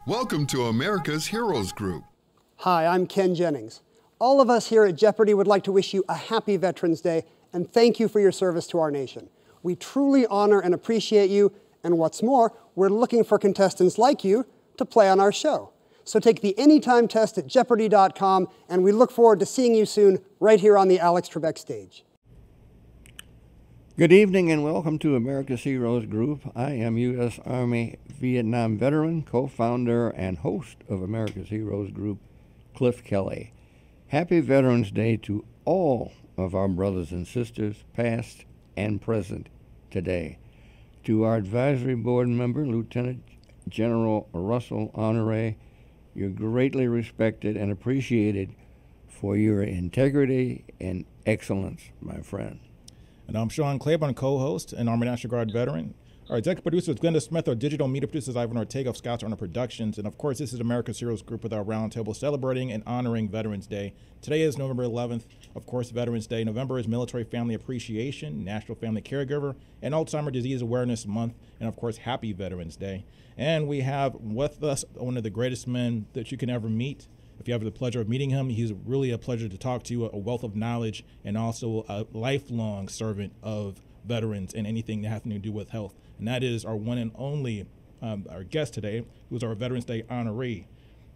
Welcome to America's Heroes Group. Hi, I'm Ken Jennings. All of us here at Jeopardy would like to wish you a happy Veterans Day and thank you for your service to our nation. We truly honor and appreciate you, and what's more, we're looking for contestants like you to play on our show. So take the Anytime test at Jeopardy.com, and we look forward to seeing you soon right here on the Alex Trebek stage. Good evening and welcome to America's Heroes Group. I am U.S. Army Vietnam veteran, co-founder and host of America's Heroes Group, Cliff Kelley. Happy Veterans Day to all of our brothers and sisters, past and present, today. To our advisory board member, Lieutenant General Russell Honoree, you're greatly respected and appreciated for your integrity and excellence, my friend. And I'm Sean Claiborne, co-host and Army National Guard veteran. Our executive producer is Glenda Smith. Our digital media producer is Ivan Ortega of Scouts Honor Productions. And of course, this is America's Heroes Group with our roundtable celebrating and honoring Veterans Day. Today is November 11th, of course, Veterans Day. November is Military Family Appreciation, National Family Caregiver, and Alzheimer's Disease Awareness Month. And of course, Happy Veterans Day. And we have with us one of the greatest men that you can ever meet. If you have the pleasure of meeting him, he's really a pleasure to talk to, a wealth of knowledge, and also a lifelong servant of veterans and anything that has to do with health. And that is our one and only, our guest today, who's our Veterans Day honoree.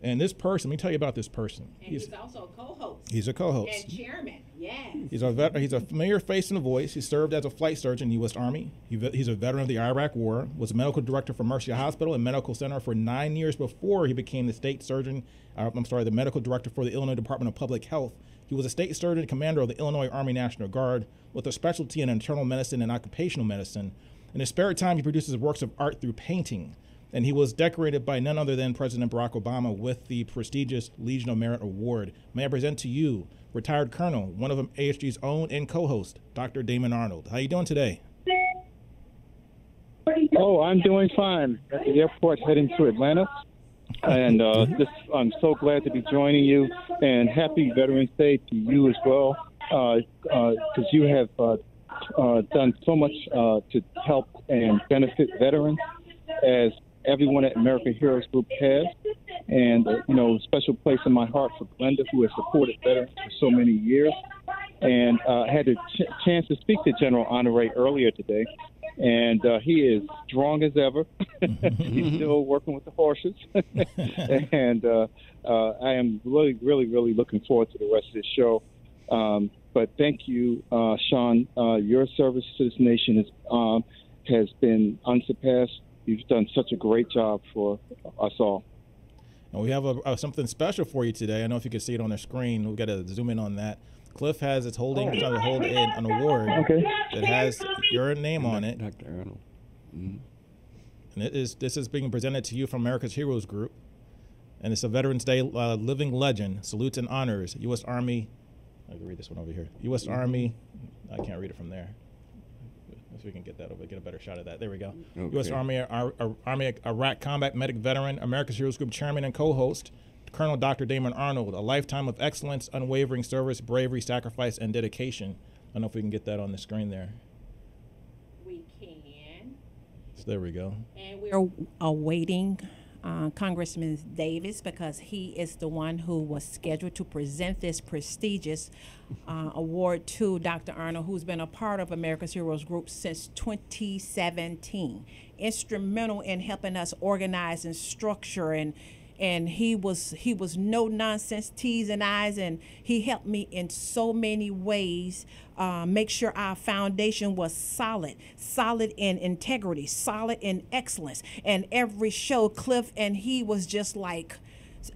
And this person, let me tell you about this person. And he's also a co-host. He's a co-host. And chairman, yes. He's a familiar face and a voice. He served as a flight surgeon in the U.S. Army. He's a veteran of the Iraq War, was a medical director for Mercy Hospital and Medical Center for 9 years before he became the the medical director for the Illinois Department of Public Health. He was a state surgeon commander of the Illinois Army National Guard with a specialty in internal medicine and occupational medicine. In his spare time, he produces works of art through painting. And he was decorated by none other than President Barack Obama with the prestigious Legion of Merit Award. May I present to you retired Colonel, one of AHG's own and co-host, Dr. Damon Arnold. How you doing today? Oh, I'm doing fine. At the airport heading to Atlanta. And I'm so glad to be joining you. And happy Veterans Day to you as well, because you have done so much to help and benefit veterans, as everyone at American Heroes Group has. And, special place in my heart for Glenda, who has supported veterans for so many years. And I had a chance to speak to General Honoree earlier today, and he is strong as ever. He's still working with the horses. And I am really, really, really looking forward to the rest of this show. But thank you, Sean. Your service to this nation has been unsurpassed. You've done such a great job for us all. And we have something special for you today. I don't know if you can see it on the screen. We've got to zoom in on that. Cliff has trying to hold an award that has your name on it. Dr. Arnold. Mm-hmm. And this is being presented to you from America's Heroes Group. And it's a Veterans Day living legend, salutes and honors, U.S. Army. I can read this one over here. U.S. Army. I can't read it from there. If we can get that over, get a better shot of that. There we go. Okay. U.S. Army Iraq Combat Medic Veteran, America's Heroes Group Chairman and co-host, Colonel Dr. Damon Arnold, a lifetime of excellence, unwavering service, bravery, sacrifice, and dedication. I don't know if we can get that on the screen there. We can. So there we go. And we're awaiting Congressman Davis, because he is the one who was scheduled to present this prestigious award to Dr. Arnold, who's been a part of America's Heroes Group since 2017. Instrumental in helping us organize and structure, and he was no nonsense T's and I's, and he helped me in so many ways make sure our foundation was solid in integrity, solid in excellence. And every show, Cliff and he was just like,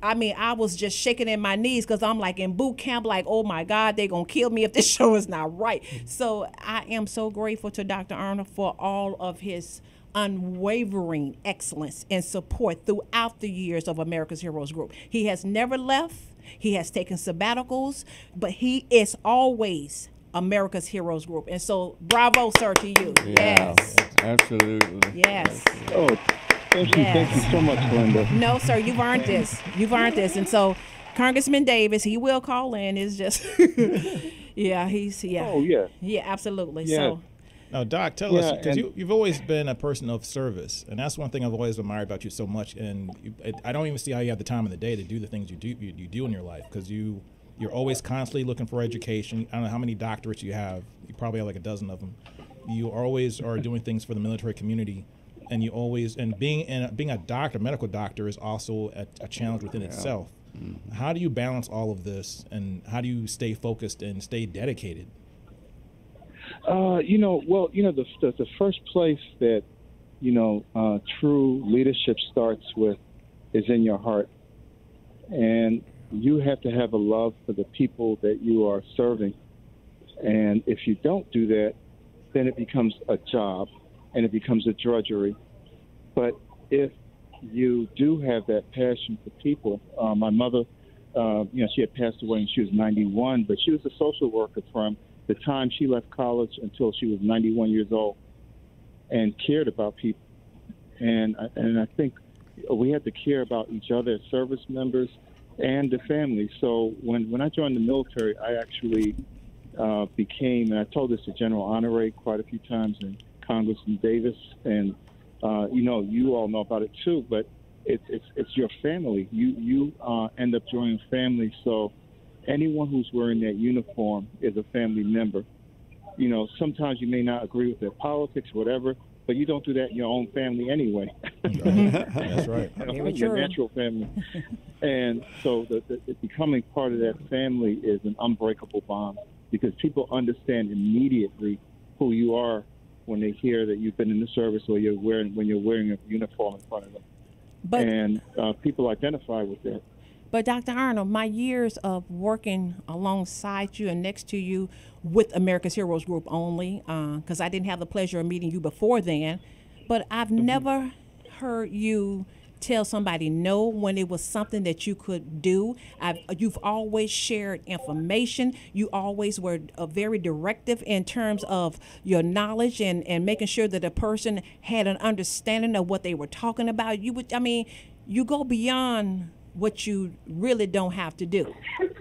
I was just shaking in my knees, because I'm like in boot camp, like, oh my God, they're going to kill me if this show is not right. So I am so grateful to Dr. Arnold for all of his unwavering excellence and support throughout the years of America's Heroes Group. He has never left. He has taken sabbaticals, but he is always America's Heroes Group. And so bravo, sir, to you. Yeah, yes. Absolutely. Yes. Oh, thank you. Yes. Thank you so much, Glenda. No, sir, you've earned this. You've earned this. And so Congressman Davis, he will call in. It's just, yeah, Oh, yeah. Yeah, absolutely. Yeah. So. Now, Doc, tell us, because you've always been a person of service, and that's one thing I've always admired about you so much. And I don't even see how you have the time in the day to do the things you do in your life, because you're always constantly looking for education. I don't know how many doctorates you have. You probably have like a dozen of them. You always are doing things for the military community, and you always being a doctor, medical doctor, is also a challenge within itself. Mm-hmm. How do you balance all of this, and how do you stay focused and stay dedicated? The first place that, true leadership starts with is in your heart. And you have to have a love for the people that you are serving. And if you don't do that, then it becomes a job and it becomes a drudgery. But if you do have that passion for people, my mother, she had passed away when she was 91, but she was a social worker from the time she left college until she was 91 years old, and cared about people. And I think we have to care about each other as service members and the family. So when I joined the military, I actually became, and I told this to General Honoree quite a few times, and Congressman Davis, and you all know about it too, but it's your family. You end up joining family, so anyone who's wearing that uniform is a family member. Sometimes you may not agree with their politics, whatever, but you don't do that in your own family anyway. That's right. Your natural family. And so becoming part of that family is an unbreakable bond, because people understand immediately who you are when they hear that you've been in the service, or when you're wearing a uniform in front of them. And people identify with that. But Dr. Arnold, my years of working alongside you and next to you with America's Heroes Group only, because I didn't have the pleasure of meeting you before then, but I've never heard you tell somebody no when it was something that you could do. You've always shared information. You always were very directive in terms of your knowledge and making sure that a person had an understanding of what they were talking about. You go beyond what you really don't have to do.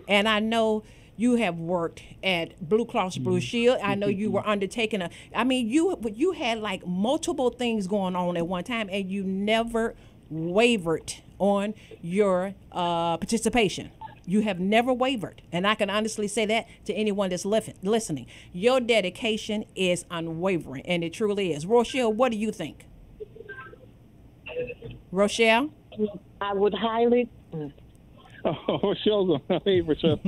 And I know you have worked at Blue Cross Blue Shield. I know you were undertaking you had like multiple things going on at one time, and you never wavered on your participation. You have never wavered. And I can honestly say that to anyone that's listening. Your dedication is unwavering, and it truly is. Rochelle, what do you think? Rochelle? I would highly... Rochelle's on my favorite show.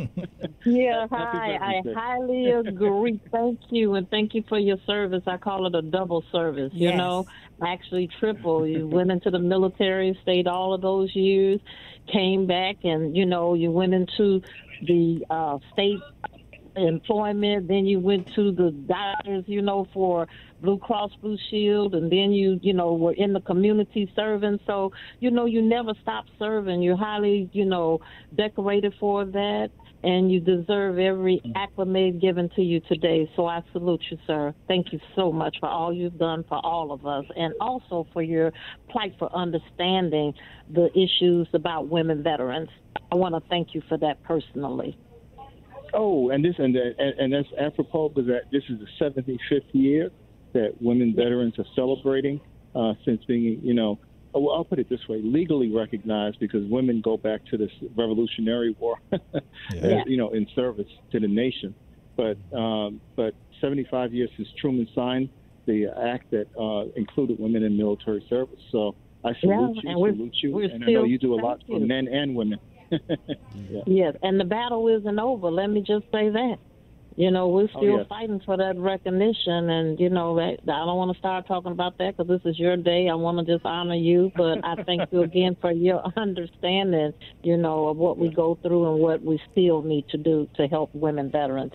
Yeah, hi. I highly agree. Thank you, and thank you for your service. I call it a double service, yes. Actually triple. You went into the military, stayed all of those years, came back, and, you went into the state employment, then you went to the doctors, for Blue Cross Blue Shield, and then you were in the community serving. So, you never stopped serving. You're highly, decorated for that, and you deserve every acclimate given to you today. So I salute you, sir. Thank you so much for all you've done for all of us, and also for your plight for understanding the issues about women veterans. I want to thank you for that personally. Oh, and that's apropos, because this is the 75th year that women veterans are celebrating since being, I'll put it this way, legally recognized, because women go back to this Revolutionary War, in service to the nation. But 75 years since Truman signed the act that included women in military service. So I salute you, and I know you do a lot for men and women. Yeah. Yes, and the battle isn't over. Let me just say that. We're still fighting for that recognition, and, I don't want to start talking about that because this is your day. I want to just honor you, but I thank you again for your understanding, of what we go through and what we still need to do to help women veterans.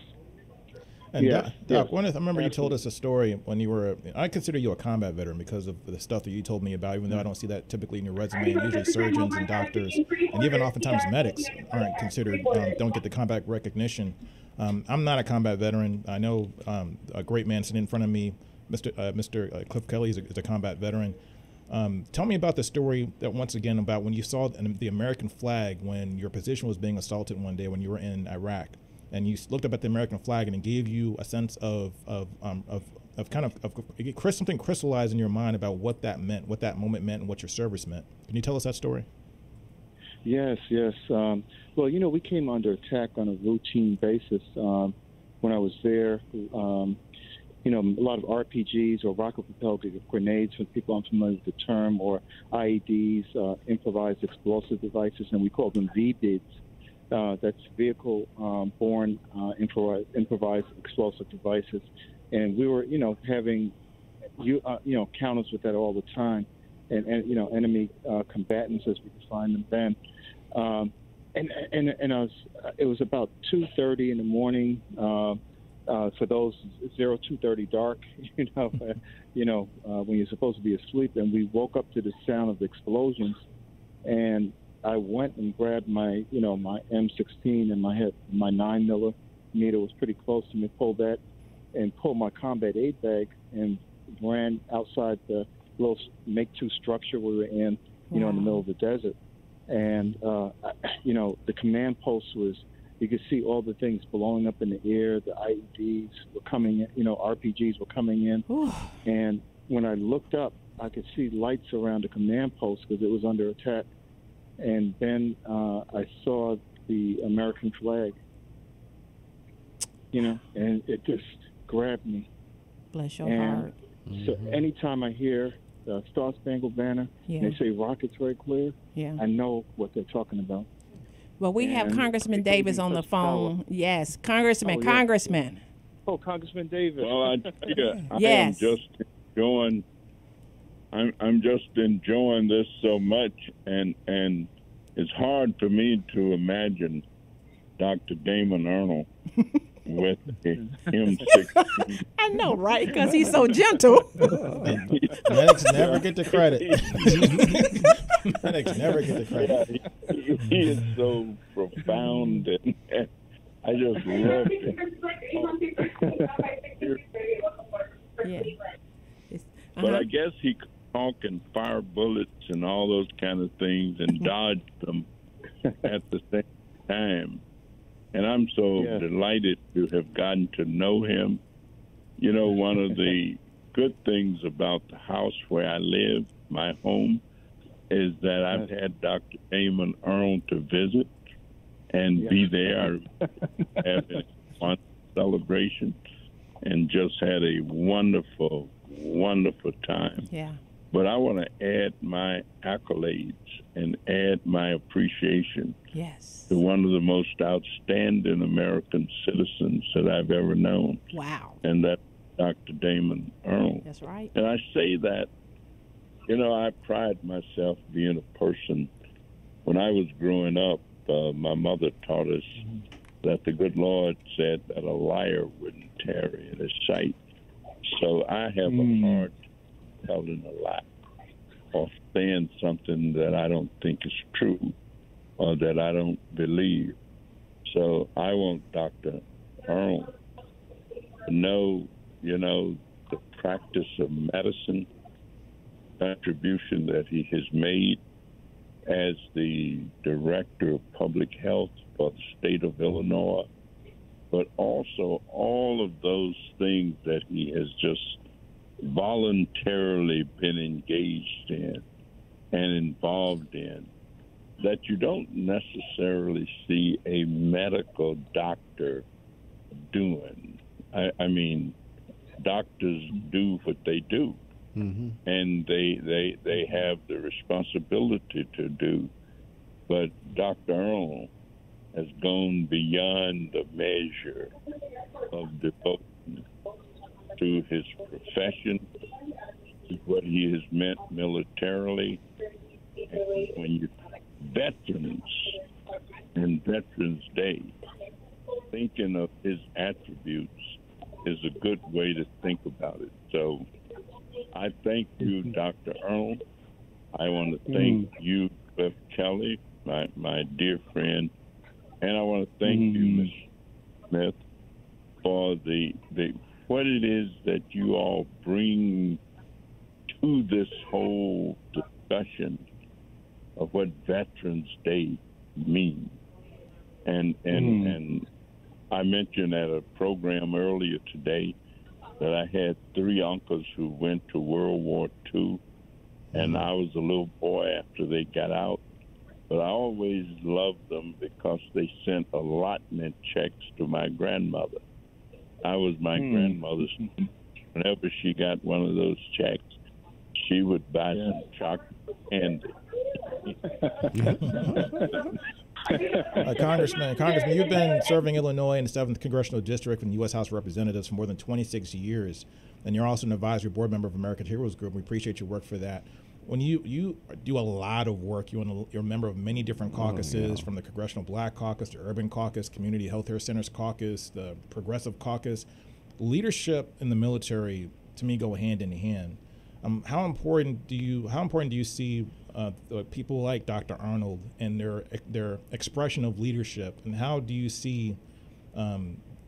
And Doc, I remember you told us a story when you were, I consider you a combat veteran because of the stuff that you told me about, even though I don't see that typically in your resume. And usually surgeons and doctors, and even oftentimes medics aren't considered, don't get the combat recognition. I'm not a combat veteran. I know a great man sitting in front of me, Mr. Cliff Kelley, is a combat veteran. Tell me about the story that, once again, about when you saw the American flag when your position was being assaulted one day when you were in Iraq. And you looked up at the American flag, and it gave you a sense of something crystallized in your mind about what that meant, what that moment meant, and what your service meant. Can you tell us that story? Yes. Well, we came under attack on a routine basis when I was there. A lot of RPGs or rocket-propelled grenades, for people unfamiliar with the term, or IEDs, improvised explosive devices, and we call them VBIDs. That's vehicle-borne improvised explosive devices. And we were, having, encounters with that all the time, and enemy combatants, as we defined them then. It was about 2:30 in the morning. For those 2:30 dark, when you're supposed to be asleep, and we woke up to the sound of explosions, and I went and grabbed my M16 and my 9mm was pretty close to me. Pulled that and pulled my combat aid bag and ran outside the little make-two structure we were in, in the middle of the desert. And the command post was. You could see all the things blowing up in the air. The IEDs were coming in, RPGs were coming in. Ooh. And when I looked up, I could see lights around the command post because it was under attack. And then I saw the American flag, and it just grabbed me. Bless your heart. So anytime I hear the Star Spangled Banner, and they say rockets very clear, I know what they're talking about. Well, we have Congressman Davis on the phone. Power. Yes, Congressman. Oh, Congressman Davis. Well, I tell you, yes. I'm just enjoying this so much, and it's hard for me to imagine Dr. Damon Arnold with M16. I know, right? Because he's so gentle. Medics never get the credit. Medics never get the credit. He is so profound, and I just love him. Yeah. But I guess he could talk and fire bullets and all those kind of things and dodge them at the same time. And I'm so delighted to have gotten to know him. One of the good things about the house where I live, my home, is that I've had Dr. Damon Arnold to visit and be there. Having one celebration and just had a wonderful, wonderful time. Yeah. But I want to add my accolades and add my appreciation to one of the most outstanding American citizens that I've ever known. Wow. And that's Dr. Damon Arnold. That's right. And I say that, I pride myself being a person. When I was growing up, my mother taught us that the good Lord said that a liar wouldn't tarry in his sight. So I have a hard telling a lie or saying something that I don't think is true or that I don't believe. So I want Dr. Arnold to know, the practice of medicine, contribution that he has made as the Director of Public Health for the state of Illinois, but also all of those things that he has just voluntarily been engaged in and involved in that you don't necessarily see a medical doctor doing. I mean, doctors do what they do, and they have the responsibility to do. But Dr. Arnold has gone beyond the measure of devotion to his profession, to what he has meant militarily. When you veterans and Veterans Day, thinking of his attributes is a good way to think about it. So I thank you, Dr. Arnold. I want to thank you, Cliff Kelley, my dear friend, and I want to thank you, Ms. Smith, for the what it is that you all bring to this whole discussion of what Veterans Day means. And I mentioned at a program earlier today that I had 3 uncles who went to World War II, and I was a little boy after they got out. But I always loved them because they sent allotment checks to my grandmother. I was my grandmother's. Whenever she got one of those checks, she would buy some chocolate candy. Congressman, you've been serving Illinois in the 7th Congressional District in the U.S. House of Representatives for more than 26 years, and you're also an advisory board member of American Heroes Group. We appreciate your work for that. When you do a lot of work, you're a member of many different caucuses, from the Congressional Black Caucus to Urban Caucus, Community Health Care Centers Caucus, the Progressive Caucus. Leadership in the military, to me, go hand in hand. How important do you see people like Dr. Arnold and their expression of leadership, and how do you see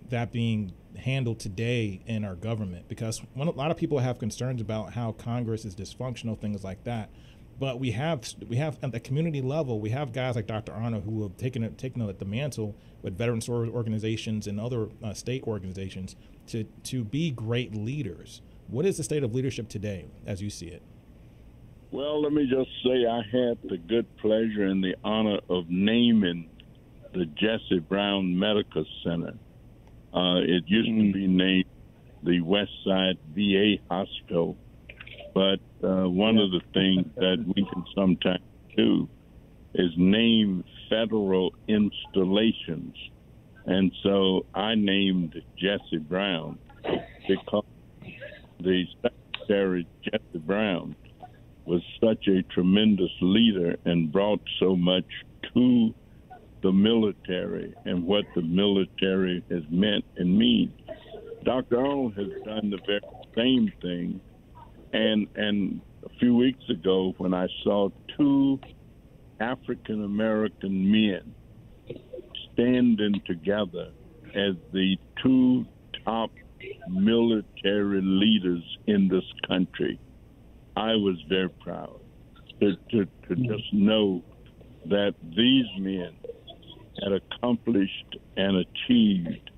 that being handled today in our government? Because a lot of people have concerns about how Congress is dysfunctional, things like that. But we have at the community level, we have guys like Dr. Arnold who have taken the mantle with veterans organizations and other state organizations to be great leaders. What is the state of leadership today, as you see it? Well, let me just say I had the good pleasure and the honor of naming the Jesse Brown Medical Center. It used to be named the Westside VA Hospital, but one of the things that we can sometimes do is name federal installations. And so I named Jesse Brown because the Secretary, Jesse Brown, was such a tremendous leader and brought so much to the military and what the military has meant and means. Dr. Arnold has done the very same thing. And a few weeks ago, when I saw 2 African-American men standing together as the 2 top military leaders in this country, I was very proud to just know that these men had accomplished and achieved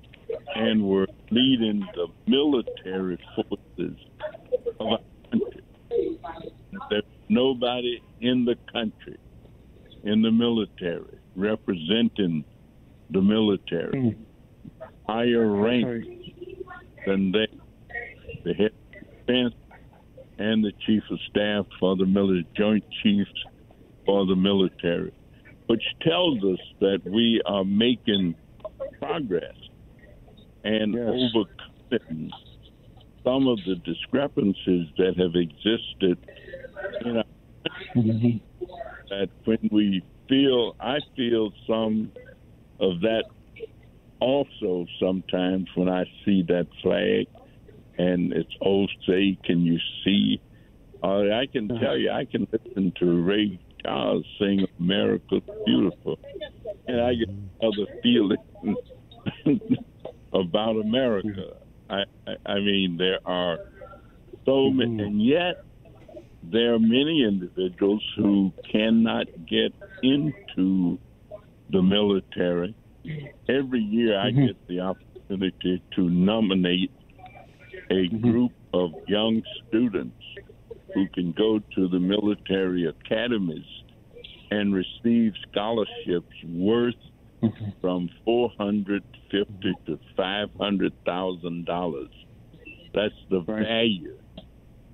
and were leading the military forces of our country. There's nobody in the country, in the military, representing the military, higher rank than they, the head of defense and the chief of staff for the military, joint chiefs for the military, which tells us that we are making progress and overcoming some of the discrepancies that have existed in our country. That when I feel some of that also sometimes when I see that flag and it's "Oh, say, can you see?" I can tell you, I can listen to Ray Charles sing "America's Beautiful," and I get other feelings about America. I mean, there are so many, and yet there are many individuals who cannot get into the military. Every year I get the opportunity to nominate a group of young students who can go to the military academies and receive scholarships worth from $450,000 to $500,000. That's the value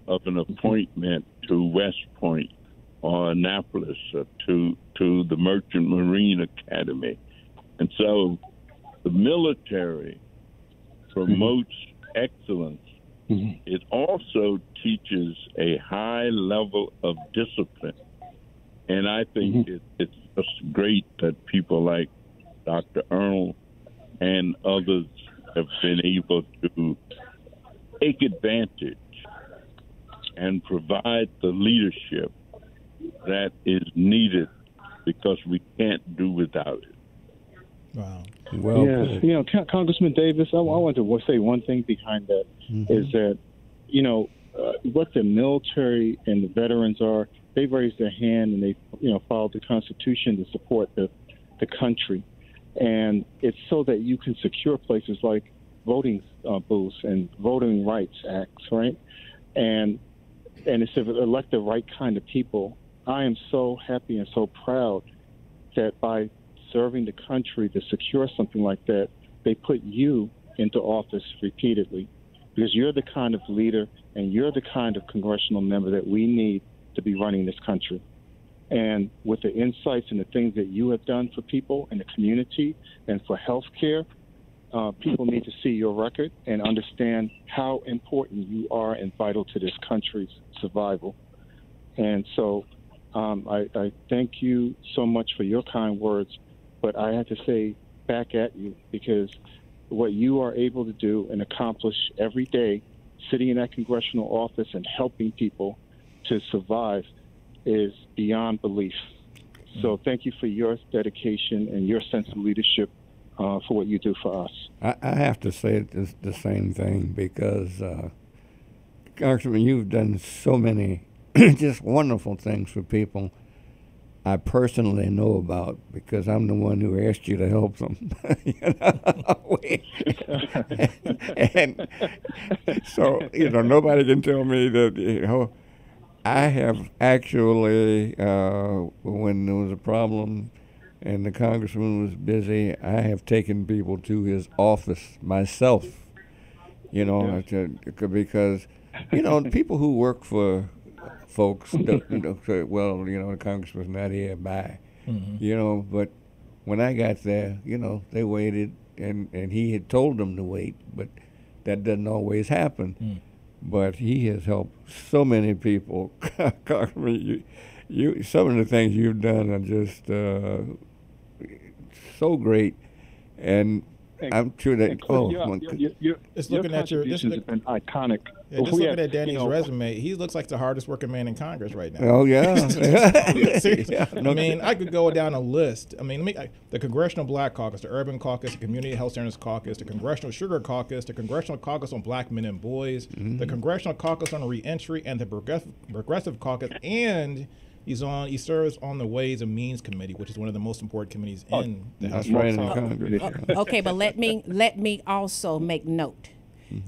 of an appointment to West Point or Annapolis or to the Merchant Marine Academy. And so the military promotes excellence. It also teaches a high level of discipline. And I think it's just great that people like Dr. Arnold and others have been able to take advantage and provide the leadership that is needed, because we can't do without it. Wow. Well, yeah, Congressman Davis, I want to say one thing behind that is that, what the military and the veterans are, they've raised their hand and they, followed the Constitution to support the country. And it's so that you can secure places like voting booths and voting rights acts, right? And it's to elect the right kind of people. I am so happy and so proud that by serving the country to secure something like that, they put you into office repeatedly, because you're the kind of leader and you're the kind of congressional member that we need to be running this country. And with the insights and the things that you have done for people in the community and for health care, people need to see your record and understand how important you are and vital to this country's survival. And so I thank you so much for your kind words, but I have to say back at you, because what you are able to do and accomplish every day, sitting in that congressional office and helping people to survive, is beyond belief. So thank you for your dedication and your sense of leadership for what you do for us. I have to say the same thing, because, Congressman, you've done so many just wonderful things for people I personally know about, because I'm the one who asked you to help them. And so, nobody can tell me that, I have actually, when there was a problem and the congressman was busy, I have taken people to his office myself, because, people who work for folks, the congressman's not here, bye. But when I got there, they waited, and he had told them to wait, but that doesn't always happen. But he has helped so many people. You, some of the things you've done are just so great, and I'm sure that. Just looking at your, this has been iconic. Yeah, just looking at Danny's resume, he looks like the hardest working man in Congress right now. Oh yeah. I mean, I could go down a list. I mean, the Congressional Black Caucus, the Urban Caucus, the Community Health Standards Caucus, the Congressional Sugar Caucus, the Congressional Caucus on Black Men and Boys, the Congressional Caucus on Reentry, and the Progressive Caucus, and he serves on the Ways and Means Committee, which is one of the most important committees in the House. That's right, in Congress. Okay, but let me also make note.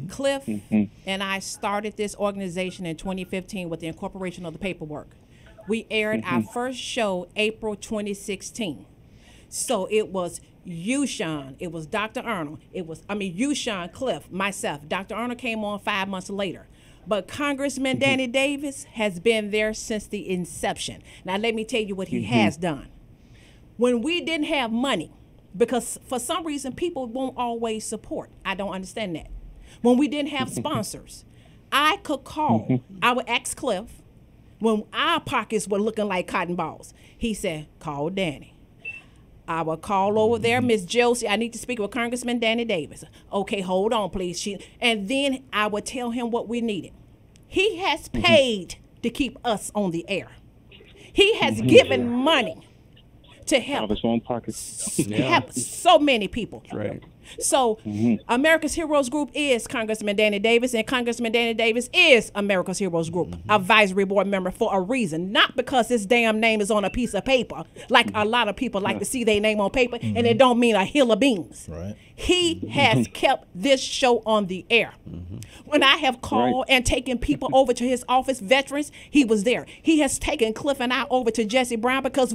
Cliff and I started this organization in 2015 with the incorporation of the paperwork. We aired our first show April 2016. So it was you, Sean, it was Dr. Arnold, you, Sean, Cliff, myself. Dr. Arnold came on 5 months later. But Congressman Danny Davis has been there since the inception. Now let me tell you what he has done. When we didn't have money, because for some reason people won't always support. I don't understand that. When we didn't have sponsors, I could call. I would ask Cliff, when our pockets were looking like cotton balls, he said, call Danny. I would call over there, Miss Josie, I need to speak with Congressman Danny Davis. Okay, hold on, please. And then I would tell him what we needed. He has paid to keep us on the air. He has given money to help, his own pockets. help so many people. That's right. So America's Heroes Group is Congressman Danny Davis, and Congressman Danny Davis is America's Heroes Group advisory board member for a reason, not because his damn name is on a piece of paper, like a lot of people like to see their name on paper, and it don't mean a hill of beans. Right. He has kept this show on the air. When I have called and taken people over to his office, veterans, he was there. He has taken Cliff and I over to Jesse Brown because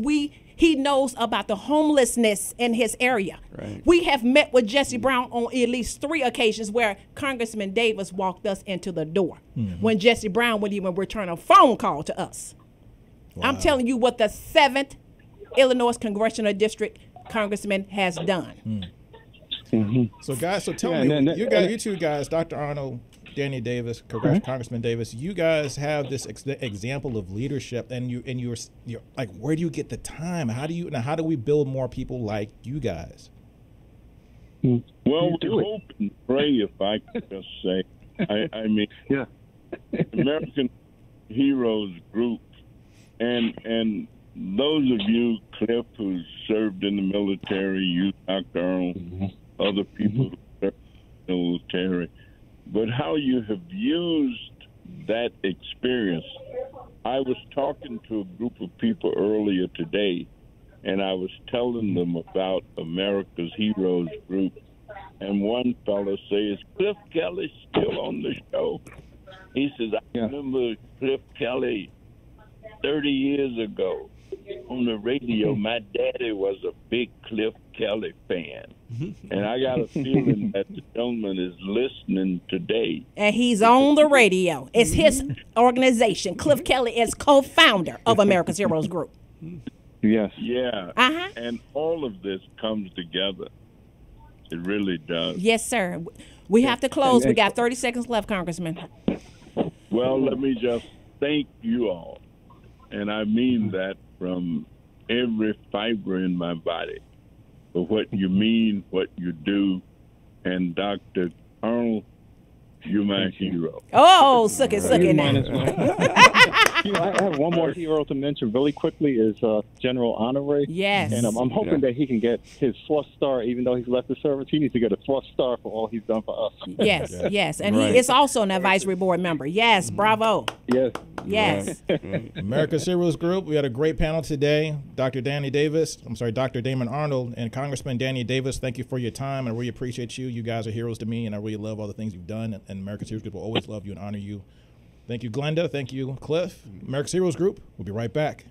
he knows about the homelessness in his area. Right. We have met with Jesse Brown on at least 3 occasions where Congressman Davis walked us into the door when Jesse Brown would even return a phone call to us. Wow. I'm telling you what the 7th Illinois Congressional District Congressman has done. So guys, tell me, you two guys, Dr. Arnold, Danny Davis, Congressman Davis, you guys have this example of leadership, and you're like, where do you get the time? How do we build more people like you guys? Well, we hope and pray, if I could just say. I mean, American Heroes Group, and those of you, Cliff, who served in the military, you, Dr. Arnold, other people who served in the military, but how you have used that experience. I was talking to a group of people earlier today, and I was telling them about America's Heroes Group and one fellow says, Cliff Kelley still on the show? He says, I remember Cliff Kelley 30 years ago on the radio. My daddy was a big Cliff Kelley fan. And I got a feeling that the gentleman is listening today. And he's on the radio. It's his organization. Cliff Kelley is co-founder of America's Heroes Group. Yes. Yeah. Uh-huh. And all of this comes together. It really does. Yes, sir. We have to close. We got 30 seconds left, Congressman. Well, let me just thank you all. And I mean that from every fiber in my body for what you mean, what you do. And Dr. Arnold, you're my hero. Oh, suck it now. I have one more hero to mention really quickly is General Honoree. Yes. And I'm hoping that he can get his 4th star, even though he's left the service. He needs to get a 4th star for all he's done for us. Yes, yes. And Right. he is also an advisory board member. Yes, bravo. Yes. Yes. America's Heroes Group, we had a great panel today. Dr. Damon Arnold and Congressman Danny Davis, thank you for your time. I really appreciate you. You guys are heroes to me, and I really love all the things you've done. And America's Heroes Group will always love you and honor you. Thank you, Glenda. Thank you, Cliff. America's Heroes Group, we'll be right back.